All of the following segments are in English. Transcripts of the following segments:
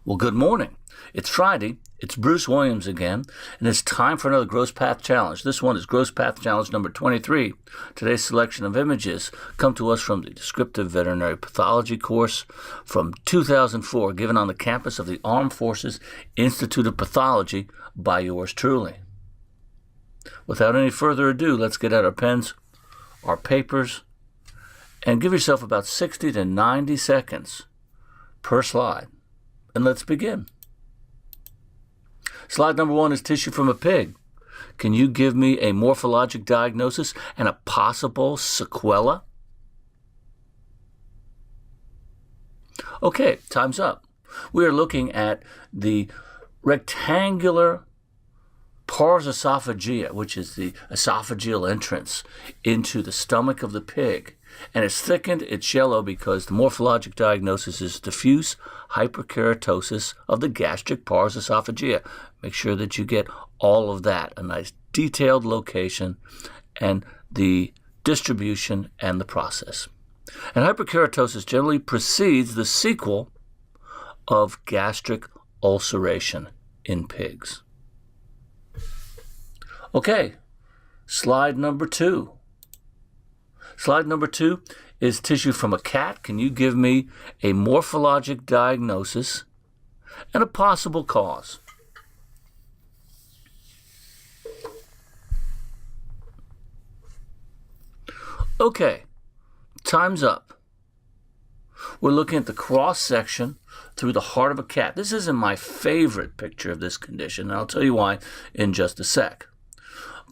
Well, good morning. It's Friday. It's Bruce Williams again, and it's time for another Gross Path Challenge. This one is Gross Path Challenge number 23. Today's selection of images come to us from the Descriptive Veterinary Pathology course from 2004, given on the campus of the Armed Forces Institute of Pathology by yours truly. Without any further ado, let's get out our pens, our papers, and give yourself about 60 to 90 seconds per slide. And let's begin. Slide number 1 is tissue from a pig. Can you give me a morphologic diagnosis and a possible sequela? Okay, time's up. We are looking at the rectangular pars esophageal, which is the esophageal entrance into the stomach of the pig. And it's thickened, it's yellow because the morphologic diagnosis is diffuse hyperkeratosis of the gastric pars esophageal. Make sure that you get all of that, a nice detailed location and the distribution and the process. And hyperkeratosis generally precedes the sequel of gastric ulceration in pigs. Okay, slide number 2. Slide number 2 is tissue from a cat. Can you give me a morphologic diagnosis and a possible cause? Okay, time's up. We're looking at the cross-section through the heart of a cat. This isn't my favorite picture of this condition, and I'll tell you why in just a sec.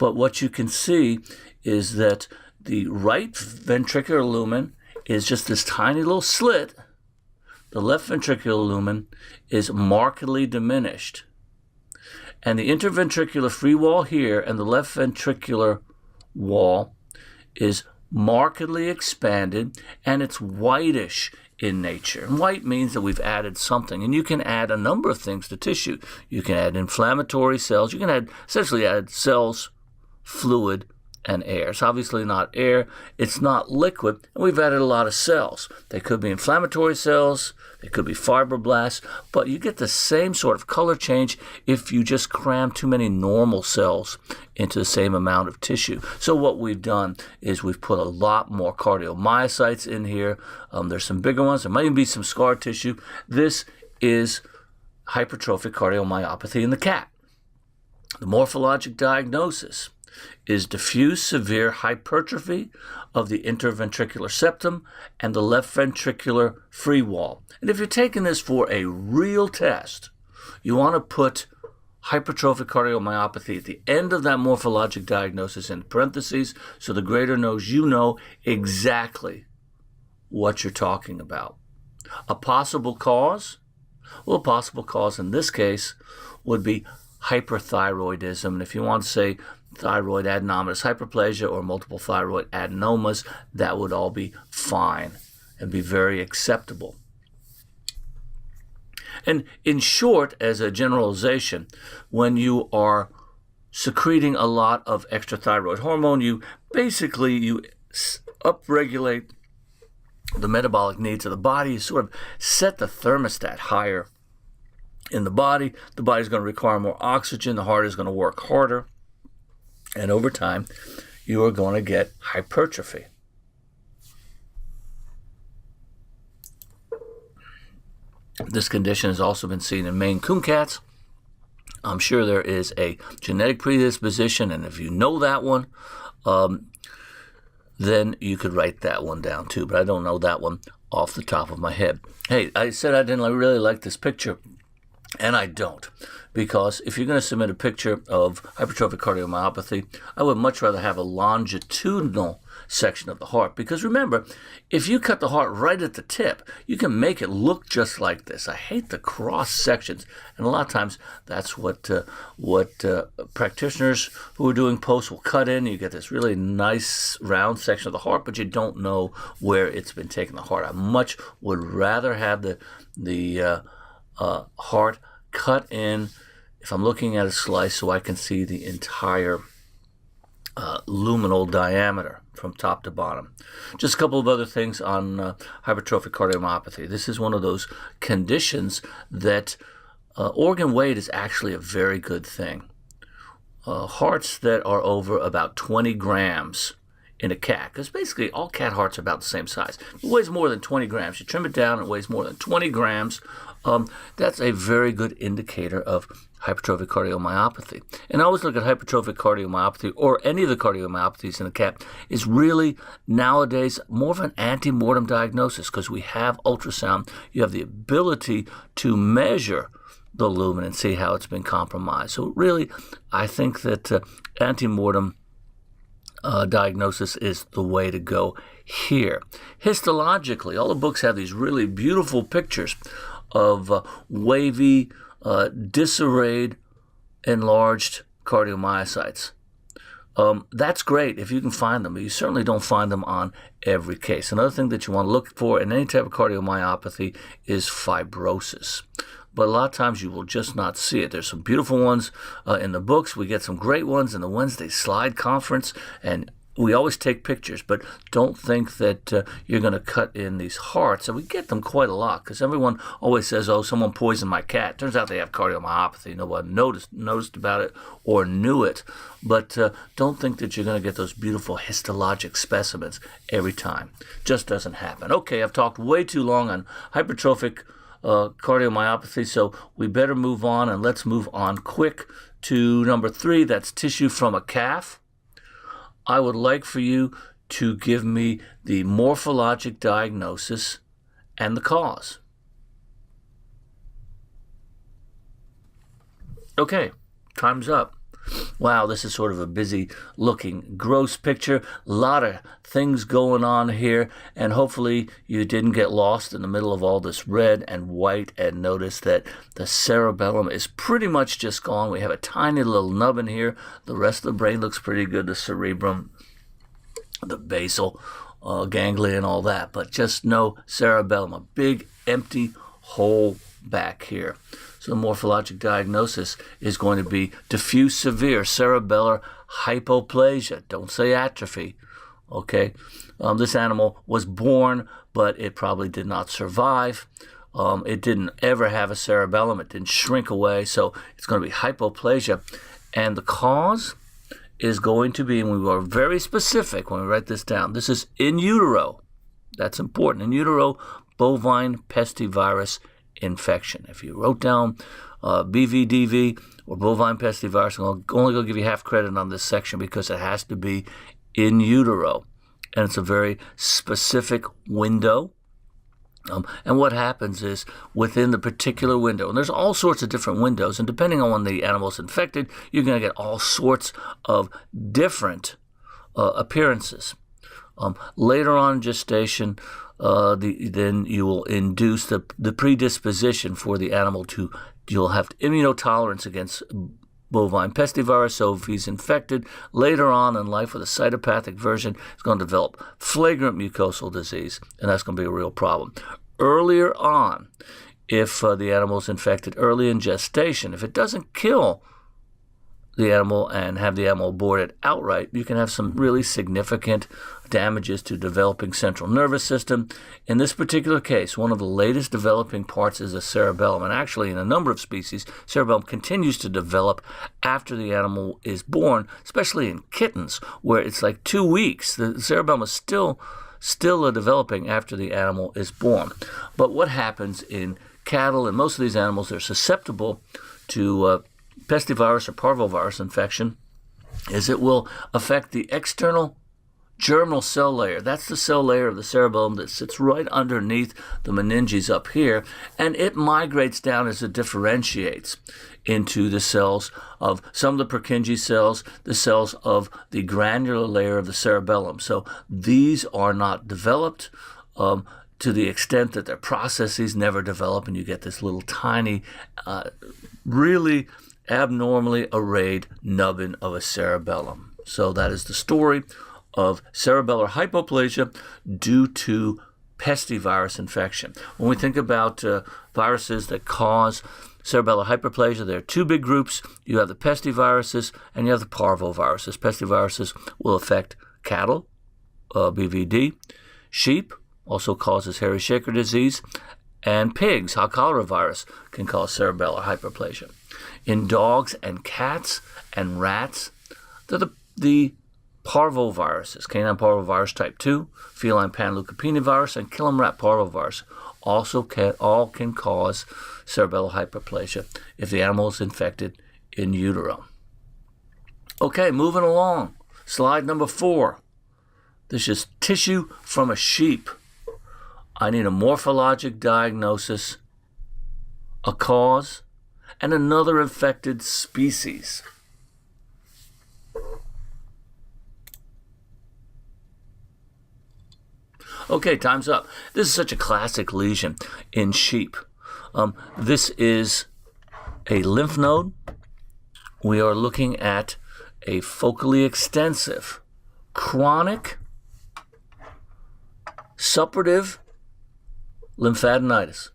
But what you can see is that the right ventricular lumen is just this tiny little slit. The left ventricular lumen is markedly diminished. And the interventricular free wall here and the left ventricular wall is markedly expanded, and it's whitish in nature. And white means that we've added something. And you can add a number of things to tissue. You can add inflammatory cells. You can essentially add cells, fluid, and air. It's obviously not air, it's not liquid, and we've added a lot of cells. They could be inflammatory cells, they could be fibroblasts, but you get the same sort of color change if you just cram too many normal cells into the same amount of tissue. So what we've done is we've put a lot more cardiomyocytes in here. There's some bigger ones, there might even be some scar tissue. This is hypertrophic cardiomyopathy in the cat. The morphologic diagnosis is diffuse severe hypertrophy of the interventricular septum and the left ventricular free wall. And if you're taking this for a real test, you want to put hypertrophic cardiomyopathy at the end of that morphologic diagnosis in parentheses so the grader knows you know exactly what you're talking about. A possible cause? Well, a possible cause in this case would be hyperthyroidism. And if you want to say thyroid adenomatous hyperplasia or multiple thyroid adenomas, that would all be fine and be very acceptable. And in short, as a generalization, when you are secreting a lot of extra thyroid hormone, you upregulate the metabolic needs of the body. You sort of set the thermostat higher in the body. The body's going to require more oxygen. The heart is going to work harder. And over time, you are going to get hypertrophy. This condition has also been seen in Maine Coon cats. I'm sure there is a genetic predisposition, and if you know that one, then you could write that one down too. But I don't know that one off the top of my head. Hey, I said I didn't really like this picture, and I don't. Because if you're going to submit a picture of hypertrophic cardiomyopathy, I would much rather have a longitudinal section of the heart. Because remember, if you cut the heart right at the tip, you can make it look just like this. I hate the cross sections. And a lot of times, that's what practitioners who are doing posts will cut in. You get this really nice round section of the heart, but you don't know where it's been taken, the heart. I much would rather have the heart cut in if I'm looking at a slice so I can see the entire luminal diameter. from top to bottom. Just a couple of other things on hypertrophic cardiomyopathy. This is one of those conditions that organ weight is actually a very good thing. Hearts that are over about 20 grams in a cat, because basically all cat hearts are about the same size. If it weighs more than 20 grams, you trim it down, it weighs more than 20 grams. That's a very good indicator of hypertrophic cardiomyopathy. And I always look at hypertrophic cardiomyopathy, or any of the cardiomyopathies in a cat, is really nowadays more of an ante-mortem diagnosis, because we have ultrasound. You have the ability to measure the lumen and see how it's been compromised. So really, I think that ante-mortem diagnosis is the way to go here. Histologically, all the books have these really beautiful pictures of wavy, disarrayed, enlarged cardiomyocytes. That's great if you can find them, but you certainly don't find them on every case. Another thing that you want to look for in any type of cardiomyopathy is fibrosis. But a lot of times you will just not see it. There's some beautiful ones in the books. We get some great ones in the Wednesday slide conference, and we always take pictures, but don't think that you're going to cut in these hearts. And we get them quite a lot, because everyone always says, oh, someone poisoned my cat. Turns out they have cardiomyopathy. No one noticed about it or knew it. But don't think that you're going to get those beautiful histologic specimens every time. Just doesn't happen. Okay, I've talked way too long on hypertrophic cardiomyopathy, so we better move on, and let's move on quick to number 3. That's tissue from a calf. I would like for you to give me the morphologic diagnosis and the cause. Okay, time's up. Wow, this is sort of a busy looking, gross picture. A lot of things going on here, and hopefully you didn't get lost in the middle of all this red and white and notice that the cerebellum is pretty much just gone. We have a tiny little nub in here. The rest of the brain looks pretty good, the cerebrum, the basal ganglia and all that, but just no cerebellum, a big empty hole back here. So the morphologic diagnosis is going to be diffuse severe cerebellar hypoplasia. Don't say atrophy, okay? This animal was born, but it probably did not survive. It didn't ever have a cerebellum. It didn't shrink away, so it's going to be hypoplasia. And the cause is going to be, and we were very specific when we write this down, this is in utero. That's important. In utero, bovine pestivirus infection. If you wrote down BVDV or bovine pestivirus, I'm only going to give you half credit on this section because it has to be in utero. And it's a very specific window. And what happens is within the particular window, and there's all sorts of different windows, and depending on when the animal's infected, you're going to get all sorts of different appearances. Later on in gestation, then you will induce the predisposition for the animal you'll have immunotolerance against bovine pestivirus. So if he's infected later on in life with a cytopathic version, he's going to develop flagrant mucosal disease, and that's going to be a real problem. Earlier on, if the animal's infected early in gestation, if it doesn't kill the animal and have the animal aborted outright, you can have some really significant damages to developing central nervous system. In this particular case, one of the latest developing parts is the cerebellum. And actually, in a number of species, cerebellum continues to develop after the animal is born, especially in kittens, where it's like 2 weeks. The cerebellum is still developing after the animal is born. But what happens in cattle and most of these animals, they're susceptible to pestivirus or parvovirus infection, is it will affect the external germinal cell layer. That's the cell layer of the cerebellum that sits right underneath the meninges up here, and it migrates down as it differentiates into the cells of some of the Purkinje cells, the cells of the granular layer of the cerebellum. So these are not developed to the extent that their processes never develop, and you get this little tiny, really abnormally arrayed nubbin of a cerebellum. So that is the story of cerebellar hypoplasia due to pestivirus infection. When we think about viruses that cause cerebellar hyperplasia, there are two big groups. You have the pestiviruses and you have the parvoviruses. Pestiviruses will affect cattle, BVD. Sheep also causes hairy shaker disease. And pigs, hot cholera virus, can cause cerebellar hyperplasia. In dogs and cats and rats, they're the parvoviruses, canine parvovirus type 2, feline panleukopenia virus, and killing rat parvovirus all can cause cerebellar hyperplasia if the animal is infected in utero. Okay, moving along. Slide number 4. This is tissue from a sheep. I need a morphologic diagnosis, a cause, and another infected species. Okay, time's up. This is such a classic lesion in sheep. This is a lymph node. We are looking at a focally extensive, chronic, suppurative lymphadenitis.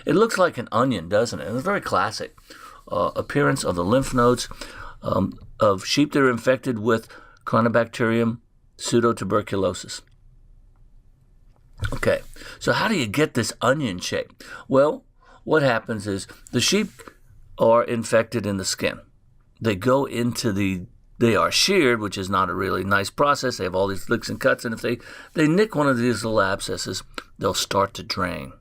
It looks like an onion, doesn't it? It's very classic appearance of the lymph nodes of sheep that are infected with Cronobacterium pseudotuberculosis. Okay, so how do you get this onion shape? Well, what happens is the sheep are infected in the skin. They go into they are sheared, which is not a really nice process. They have all these licks and cuts, and if they nick one of these little abscesses, they'll start to drain.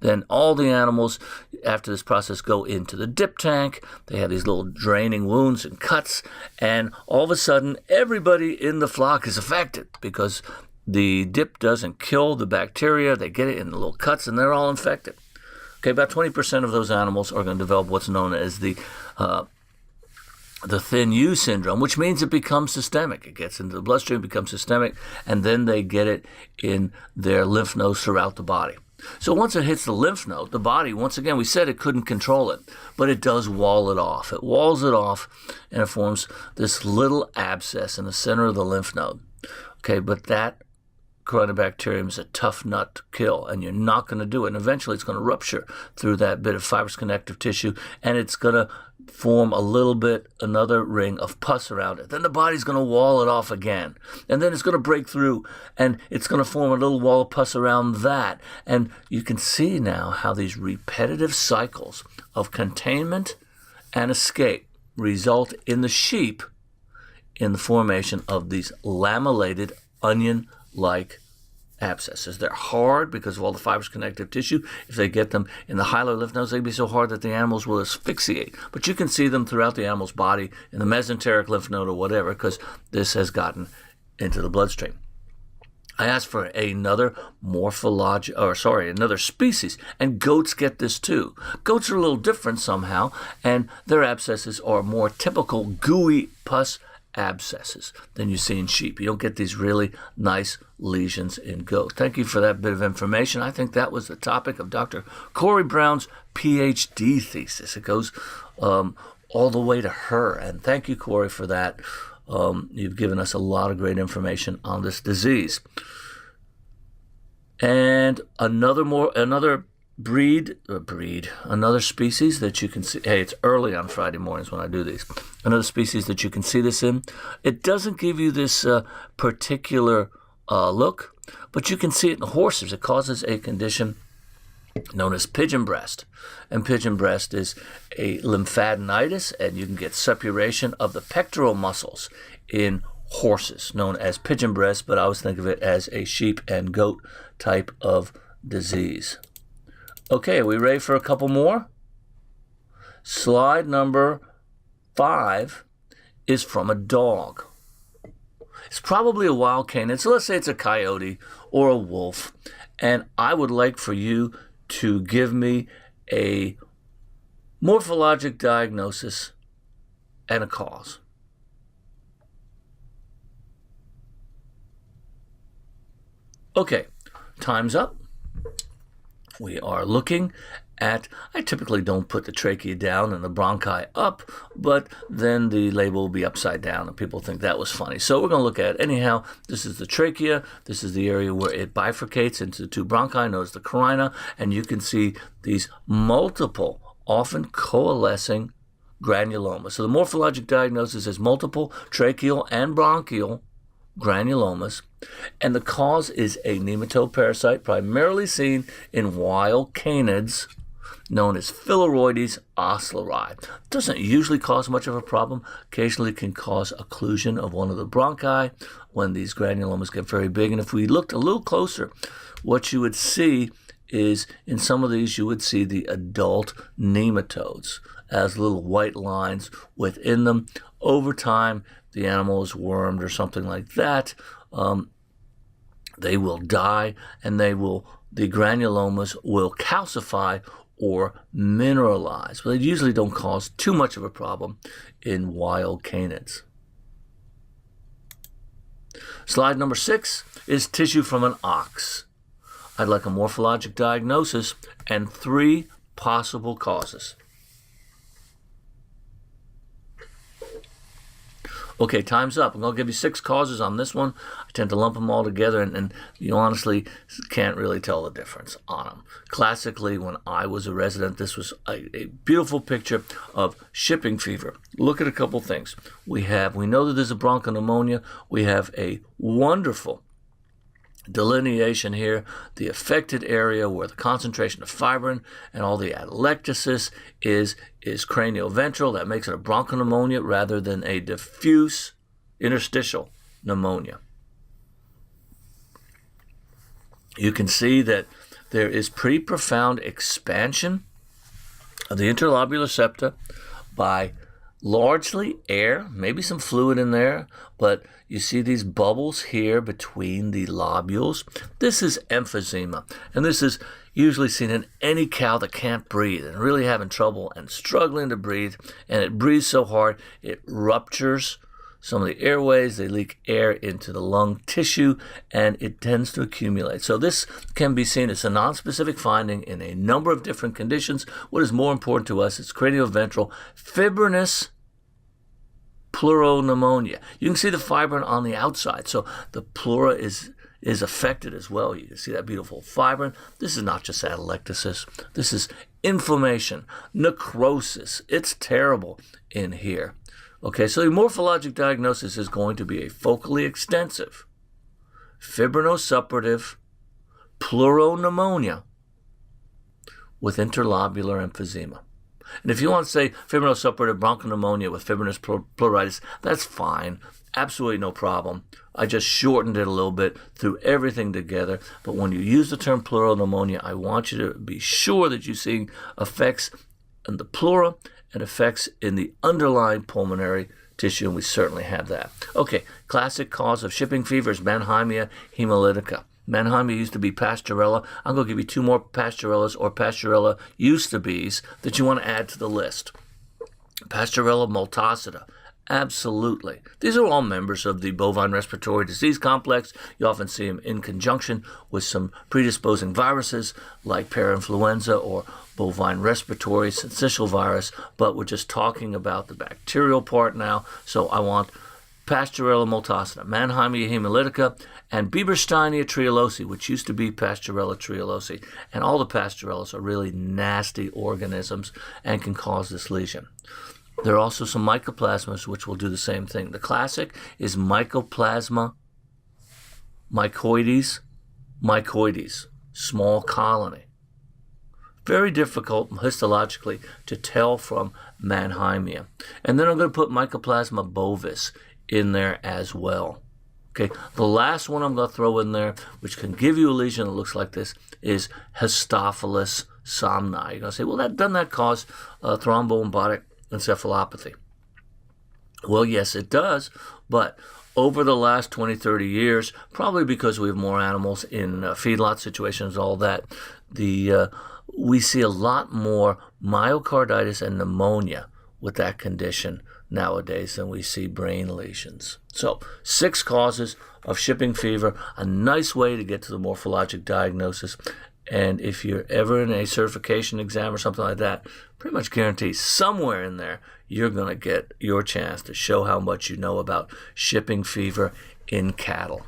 Then all the animals, after this process, go into the dip tank. They have these little draining wounds and cuts, and all of a sudden, everybody in the flock is affected because the dip doesn't kill the bacteria. They get it in the little cuts, and they're all infected. Okay, about 20% of those animals are going to develop what's known as the thin U syndrome, which means it becomes systemic. It gets into the bloodstream, becomes systemic, and then they get it in their lymph nodes throughout the body. So once it hits the lymph node, the body, once again, we said it couldn't control it, but it does wall it off. It walls it off, and it forms this little abscess in the center of the lymph node. Okay, but that Corynebacterium is a tough nut to kill, and you're not going to do it. And eventually it's going to rupture through that bit of fibrous connective tissue, and it's going to form another ring of pus around it. Then the body's going to wall it off again, and then it's going to break through, and it's going to form a little wall of pus around that. And you can see now how these repetitive cycles of containment and escape result in the sheep in the formation of these lamellated onion-like abscesses. They're hard because of all the fibrous connective tissue. If they get them in the hilar lymph nodes, they'd be so hard that the animals will asphyxiate. But you can see them throughout the animal's body in the mesenteric lymph node or whatever, because this has gotten into the bloodstream. I asked for another another species, and goats get this too. Goats are a little different somehow, and their abscesses are more typical gooey pus abscesses than you see in sheep. You don't get these really nice lesions in goats. Thank you for that bit of information. I think that was the topic of Dr. Corey Brown's PhD thesis. It goes all the way to her, and thank you, Corey, for that. You've given us a lot of great information on this disease. And another species that you can see. Hey, it's early on Friday mornings when I do these. Another species that you can see this in. It doesn't give you this particular look, but you can see it in horses. It causes a condition known as pigeon breast. And pigeon breast is a lymphadenitis, and you can get suppuration of the pectoral muscles in horses, known as pigeon breast, but I always think of it as a sheep and goat type of disease. Okay, are we ready for a couple more? Slide number 5 is from a dog. It's probably a wild canine. So let's say it's a coyote or a wolf. And I would like for you to give me a morphologic diagnosis and a cause. Okay, time's up. We are looking at, I typically don't put the trachea down and the bronchi up, but then the label will be upside down and people think that was funny. So we're going to look at it. Anyhow, this is the trachea. This is the area where it bifurcates into two bronchi, known as the carina, and you can see these multiple, often coalescing granulomas. So the morphologic diagnosis is multiple tracheal and bronchial granulomas, and the cause is a nematode parasite primarily seen in wild canids known as Philoroides oscillari. Doesn't usually cause much of a problem. Occasionally can cause occlusion of one of the bronchi when these granulomas get very big. And if we looked a little closer, what you would see is in some of these you would see the adult nematodes as little white lines within them. Over time, the animal is wormed or something like that. They will die, and the granulomas will calcify or mineralize. But they usually don't cause too much of a problem in wild canids. Slide number 6 is tissue from an ox. I'd like a morphologic diagnosis and 3 possible causes. Okay, time's up. I'm going to give you 6 causes on this one. I tend to lump them all together, and you honestly can't really tell the difference on them. Classically, when I was a resident, this was a beautiful picture of shipping fever. Look at a couple things. We know that there's a bronchopneumonia. We have a wonderful delineation here, the affected area where the concentration of fibrin and all the atelectasis is cranioventral. That makes it a bronchopneumonia rather than a diffuse interstitial pneumonia. You can see that there is pretty profound expansion of the interlobular septa by largely air, maybe some fluid in there, but you see these bubbles here between the lobules. This is emphysema, and this is usually seen in any cow that can't breathe and really having trouble and struggling to breathe, and it breathes so hard it ruptures some of the airways. They leak air into the lung tissue, and it tends to accumulate. So this can be seen as a nonspecific finding in a number of different conditions. What is more important to us is cranioventral fibrinous pleuropneumonia. You can see the fibrin on the outside, so the pleura is affected as well. You can see that beautiful fibrin. This is not just atelectasis. This is inflammation, necrosis. It's terrible in here. Okay, so the morphologic diagnosis is going to be a focally extensive fibrinosuppurative pleuropneumonia with interlobular emphysema. And if you want to say fibrinosuppurative bronchopneumonia with fibrinous pleuritis, that's fine. Absolutely no problem. I just shortened it a little bit, threw everything together. But when you use the term pleuropneumonia, I want you to be sure that you're seeing effects in the pleura and effects in the underlying pulmonary tissue, and we certainly have that. Okay, classic cause of shipping fever is Mannheimia hemolytica. Mannheimia used to be Pasteurella. I'm going to give you 2 more Pasteurellas or Pasteurella used to be's that you want to add to the list. Pasteurella multocida. Absolutely. These are all members of the bovine respiratory disease complex. You often see them in conjunction with some predisposing viruses like parainfluenza or bovine respiratory syncytial virus, but we're just talking about the bacterial part now. So I want Pasteurella multocida, Mannheimia hemolytica, and Biebersteinia triolosi, which used to be Pasteurella triolosi. And all the Pasteurellas are really nasty organisms and can cause this lesion. There are also some mycoplasmas which will do the same thing. The classic is Mycoplasma mycoides, small colony. Very difficult histologically to tell from Mannheimia. And then I'm going to put Mycoplasma bovis in there as well. Okay, the last one I'm going to throw in there, which can give you a lesion that looks like this, is Histophilus somni. You're going to say, well, doesn't that cause thromboembolic encephalopathy? Well, yes, it does, but over the last 20, 30 years, probably because we have more animals in feedlot situations, all that, we see a lot more myocarditis and pneumonia with that condition nowadays than we see brain lesions. So 6 causes of shipping fever, a nice way to get to the morphologic diagnosis. And if you're ever in a certification exam or something like that, pretty much guarantee somewhere in there you're going to get your chance to show how much you know about shipping fever in cattle.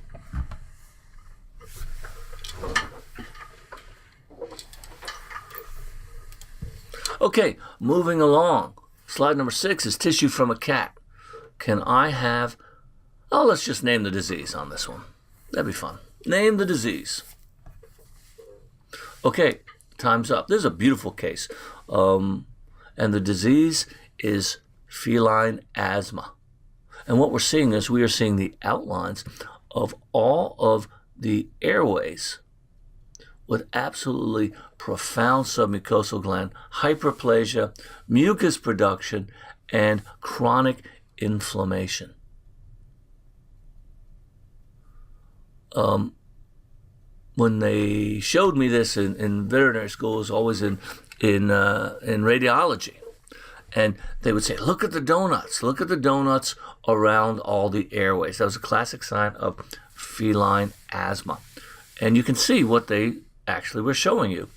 Okay, moving along. Slide number 6 is tissue from a cat. Can I have Oh, let's just name the disease on this one. That'd be fun. Name the disease. Okay, time's up. This is a beautiful case. And the disease is feline asthma. And what we're seeing is we are seeing the outlines of all of the airways with absolutely profound submucosal gland hyperplasia, mucus production, and chronic inflammation. When they showed me this in veterinary school, it was always in radiology. And they would say, look at the donuts. Look at the donuts around all the airways. That was a classic sign of feline asthma. And you can see what they actually were showing you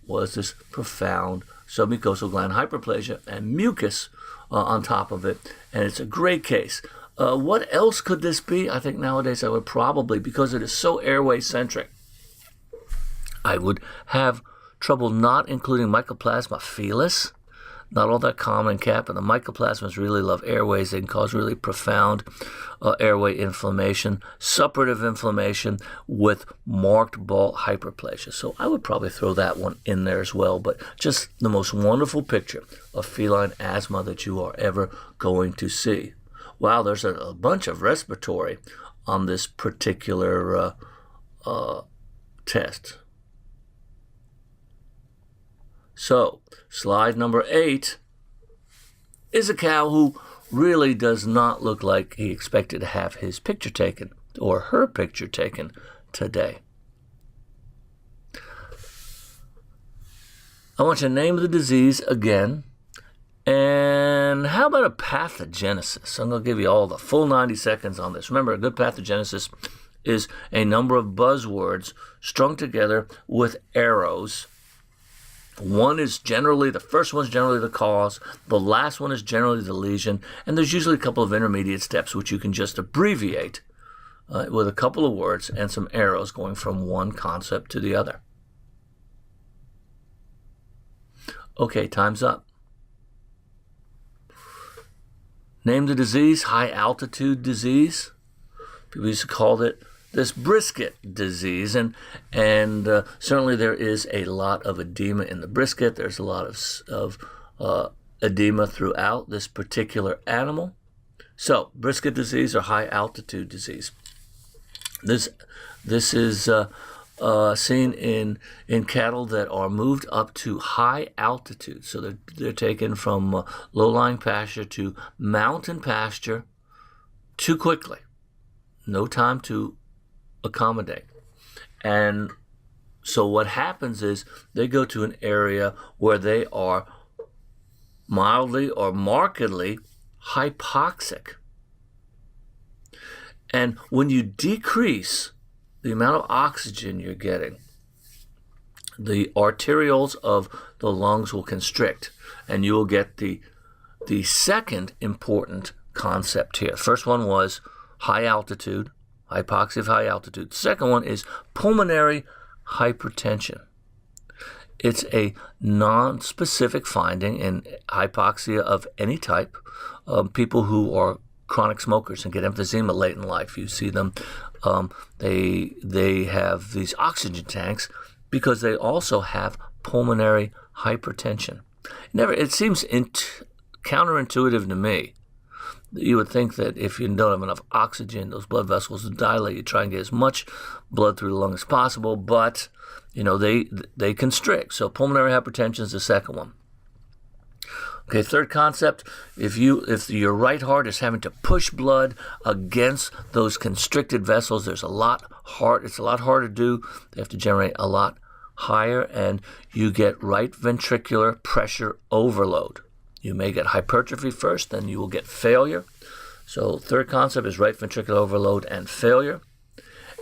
was this profound submucosal gland hyperplasia and mucus on top of it. And it's a great case. What else could this be? I think nowadays I would probably, because it is so airway-centric, I would have trouble not including Mycoplasma felis. Not all that common in cat, but the mycoplasmas really love airways. They can cause really profound airway inflammation, suppurative inflammation with marked ball hyperplasia. So I would probably throw that one in there as well. But just the most wonderful picture of feline asthma that you are ever going to see. Wow, there's a bunch of respiratory on this particular test. So, slide number 8 is a cow who really does not look like he expected to have his picture taken or her picture taken today. I want you to name the disease again. And how about a pathogenesis? I'm going to give you all the full 90 seconds on this. Remember, a good pathogenesis is a number of buzzwords strung together with arrows. The first one's generally the cause, the last one is generally the lesion, and there's usually a couple of intermediate steps which you can just abbreviate with a couple of words and some arrows going from one concept to the other. Okay, time's up. Name the disease, high altitude disease. People used to call it this brisket disease, and certainly there is a lot of edema in the brisket. There's a lot of edema throughout this particular animal. So brisket disease or high altitude disease. This is seen in cattle that are moved up to high altitude. So they're taken from low-lying pasture to mountain pasture too quickly. No time to accommodate. And so what happens is they go to an area where they are mildly or markedly hypoxic. And when you decrease the amount of oxygen you're getting, the arterioles of the lungs will constrict, and you will get the second important concept here. First one was high altitude, hypoxia of high altitude. The second one is pulmonary hypertension. It's a non-specific finding in hypoxia of any type. People who are chronic smokers and get emphysema late in life, you see them. They have these oxygen tanks because they also have pulmonary hypertension. It seems counterintuitive to me. You would think that if you don't have enough oxygen, those blood vessels dilate. You try and get as much blood through the lung as possible, but they constrict. So pulmonary hypertension is the second one. Okay, third concept, if your right heart is having to push blood against those constricted vessels, it's a lot harder to do. They have to generate a lot higher, and you get right ventricular pressure overload. You may get hypertrophy first, then you will get failure. So third concept is right ventricular overload and failure.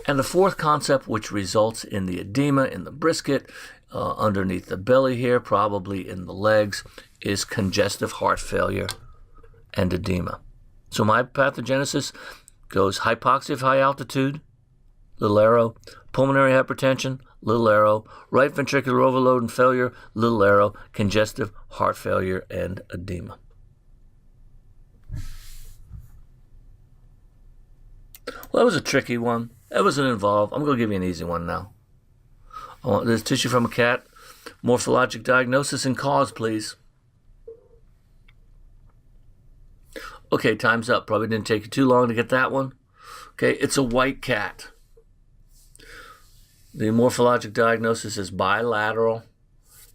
And the fourth concept, which results in the edema in the brisket, underneath the belly here, probably in the legs, is congestive heart failure and edema. So my pathogenesis goes hypoxia of high altitude, little arrow, pulmonary hypertension, little arrow, right ventricular overload and failure, little arrow, congestive heart failure and edema. Well, that was a tricky one. That wasn't involved. I'm going to give you an easy one now. I want this tissue from a cat. Morphologic diagnosis and cause, please. Okay, time's up. Probably didn't take you too long to get that one. Okay, it's a white cat. The morphologic diagnosis is bilateral,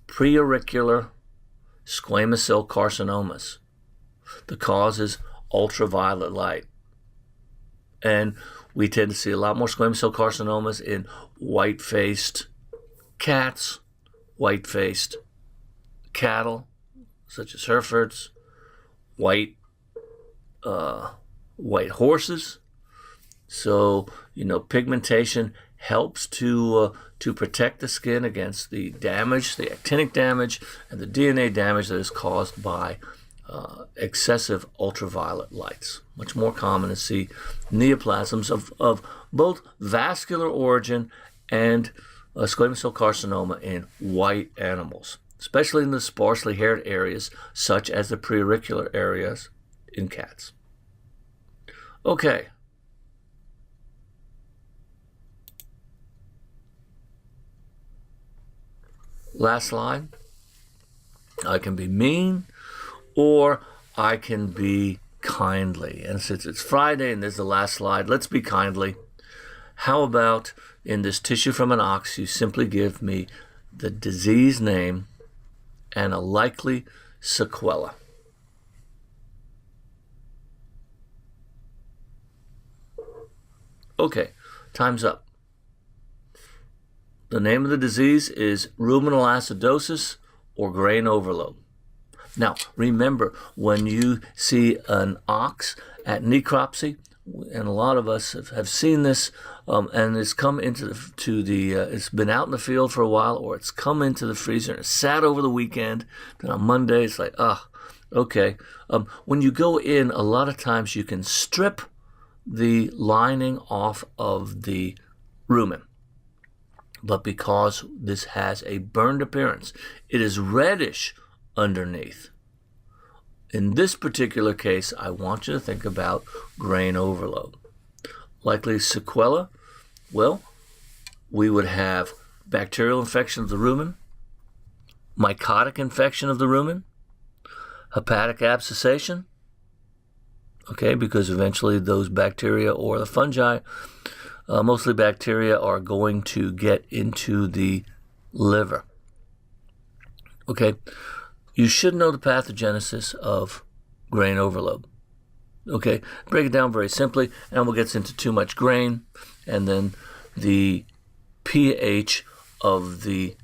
preauricular, squamous cell carcinomas. The cause is ultraviolet light. And we tend to see a lot more squamous cell carcinomas in white-faced cats, white-faced cattle, such as Herefords, white horses. So, pigmentation helps to protect the skin against the damage, the actinic damage, and the DNA damage that is caused by excessive ultraviolet lights. Much more common to see neoplasms of both vascular origin and squamous cell carcinoma in white animals, especially in the sparsely haired areas, such as the preauricular areas in cats. Okay. Last slide. I can be mean or I can be kindly. And since it's Friday and this is the last slide, let's be kindly. How about in this tissue from an ox, you simply give me the disease name and a likely sequela. Okay, time's up. The name of the disease is ruminal acidosis or grain overload. Now, remember, when you see an ox at necropsy, and a lot of us have seen this, and it's come into it's been out in the field for a while, or it's come into the freezer and it's sat over the weekend. Then on Monday, it's like, okay. When you go in, a lot of times you can strip the lining off of the rumen. But because this has a burned appearance, it is reddish underneath. In this particular case, I want you to think about grain overload. Likely sequela, well, we would have bacterial infection of the rumen, mycotic infection of the rumen, hepatic abscessation, okay, because eventually those bacteria or the fungi, mostly bacteria, are going to get into the liver. Okay, you should know the pathogenesis of grain overload. Okay, break it down very simply, and we'll get into too much grain, and then the pH of the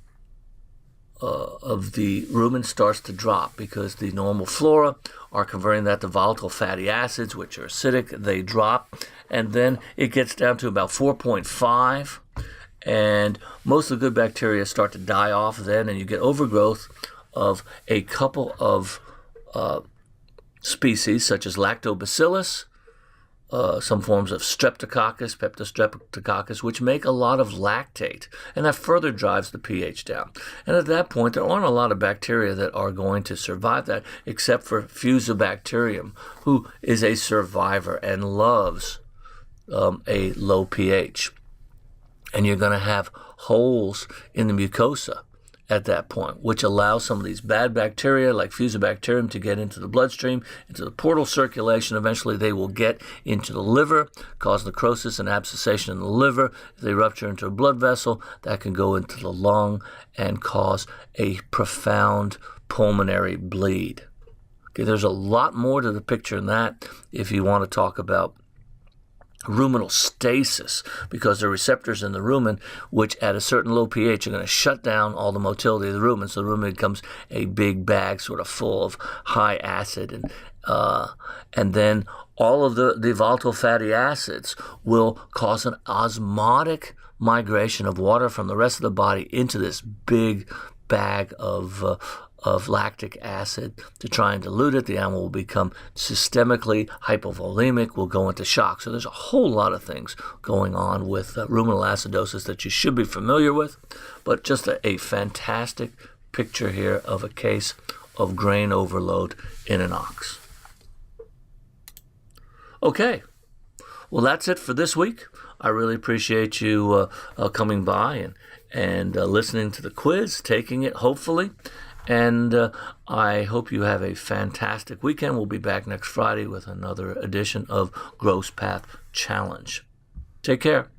rumen starts to drop because the normal flora are converting that to volatile fatty acids, which are acidic. They drop, and then it gets down to about 4.5, and most of the good bacteria start to die off then, and you get overgrowth of a couple of species, such as lactobacillus, some forms of streptococcus, peptostreptococcus, which make a lot of lactate, and that further drives the pH down. And at that point, there aren't a lot of bacteria that are going to survive that, except for Fusobacterium, who is a survivor and loves a low pH. And you're going to have holes in the mucosa at that point, which allows some of these bad bacteria like Fusobacterium to get into the bloodstream, into the portal circulation. Eventually they will get into the liver, cause necrosis and abscessation in the liver. If they rupture into a blood vessel, that can go into the lung and cause a profound pulmonary bleed. Okay, there's a lot more to the picture than that if you want to talk about ruminal stasis, because there are receptors in the rumen which at a certain low pH are going to shut down all the motility of the rumen, so the rumen becomes a big bag sort of full of high acid, and then all of the volatile fatty acids will cause an osmotic migration of water from the rest of the body into this big bag of lactic acid to try and dilute it. The animal will become systemically hypovolemic, will go into shock. So there's a whole lot of things going on with ruminal acidosis that you should be familiar with, but just a fantastic picture here of a case of grain overload in an ox. Okay, Well, that's it for this week. I really appreciate you coming by and listening to the quiz, taking it, hopefully. And I hope you have a fantastic weekend. We'll be back next Friday with another edition of Gross Path Challenge. Take care.